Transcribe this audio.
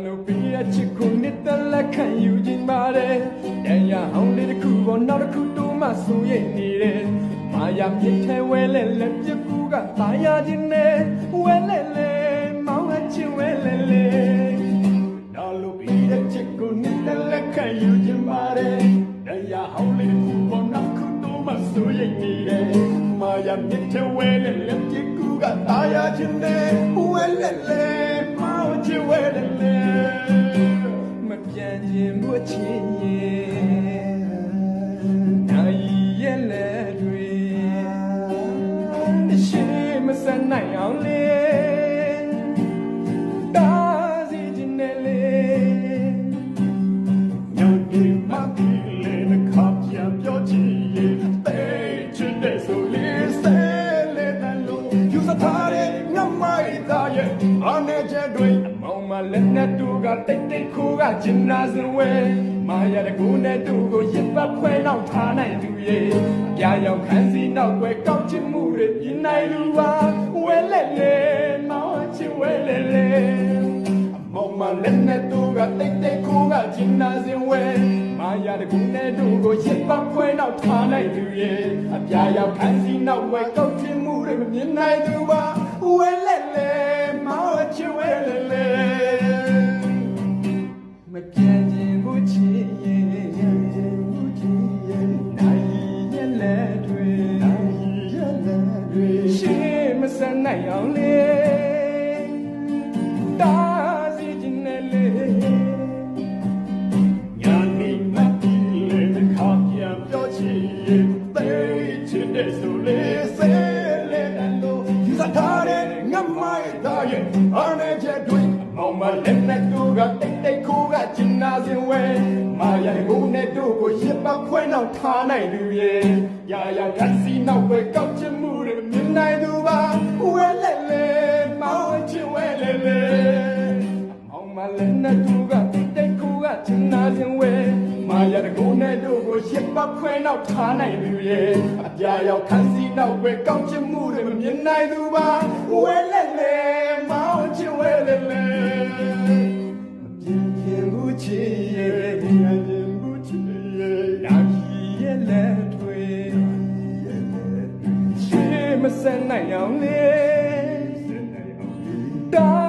လိုပြီးတဲ့ချစ်ကိုနှစ်သက်လက်ခံယူခြင်းပါတယ်တန်ရအောင်လေးတစ်ခုပေါ်နောက်တစ်ခုတိုးမှဆိုရင်နေတယ်မာယာမြစ်ထဲဝဲလဲလက်ပြကူကตายရခြင်းနဲ့ဝဲလဲလဲမောင်းအချင်းဝဲလဲလဲနောက်လိုပြီးတဲ့ချစ်ကိုနှစ်သက်လက်ခံယူခြင်းပါတယ်တန်ရအောင်လေးတစ်ခုပေါ်နောက်တစ်ခုတိုးမှဆိုရင်နေတယ်မာယာမြစ်ထဲဝဲလဲလက်ပြကူကตายရခြင်းနဲ့ဝဲလဲလဲချစ်ဝဲတယ်လေမပြန်ခြင်းမချင်ရင်နိုင်ရဲ့လက်တွေရှိမစနိုင်အောင်လေတာစီခြင်းနဲ့လေညဒီမကလေးနဲ့ခပ်ချင်ပြောချင်ရင်တေးချင်တဲ့ဆိုလေးစဲလေတလို့ယူစထားတဲ့ငမိုက်သားရဲ့အနေချက်တွေမလက်နဲ့တူကတိတ်တိတ်ခိုးကကျင်နာစင်ဝဲမာရတဲ့ကိုနဲ့တူကိုရစ်ပတ်ခွဲနောက်ထားနိုင်သူရဲ့အပြာရောက်ခန်းစီနောက်ွယ်ကောက်ချင်မှုတွေမြင်နိုင်လူပါဝဲလဲလဲမောင်းချင်ဝဲလဲလဲအမောင်မလက်နဲ့တူကတိတ်တိတ်ခိုးကကျင်နာစင်ဝဲမာရတဲ့ကိုနဲ့တူကိုရစ်ပတ်ခွဲနောက်ထားနိုင်သူရဲ့အပြာရောက်ခန်းစီနောက်ွယ်ကောက်ချင်မှုတွေမြင်နိုင်သူပါဝဲလဲလဲမောင်းချင်ဝဲလဲလဲမပြန်ခြင်းဘူးချစ်ရဲ့နိုင်ရဲ့လက်တွေရှိမစနိုင်အောင်လေတာစီခြင်းနဲ့လေညာနေမတီးလေခါပြန်ပြောချင်ရဲ့သိချင်တဲ့ဆိုလေဆဲလေလို့ယူစားထားတဲ့ငမိုက်သားရဲ့အနေချက်တွေမောင်မလက်နဲ့တို့ကတိတ်တိတ်ခိုးကကျင်နာစင်ဝဲမာယာကိုနဲ့တို့ကိုရစ်ပတ်ခွဲနောက်ထားနိုင်သူရဲ့ရာရာကစီနောက်ပဲကောက်ချင်မှုတွေမြင်နိုင်သူပါဝဲလဲလဲမောင်းချင်ဝဲလဲလဲမောင်မလက်နဲ့တို့ကတိတ်တိတ်ခိုးကကျင်နာစင်ဝဲမာယာကိုနဲ့တို့ကိုရစ်ပတ်ခွဲနောက်ထားနိုင်သူရဲ့အပြာရောက်ခန်းစီနောက်ပဲကောက်ချင်မှုတွေမြင်နိုင်သူပါဝဲလဲလဲမောင်းချင်ဝဲလဲလဲချစ်ရဲ့နိုင်ရဲ့လက်တွေရှိမစနိုင်အောင်လေတာ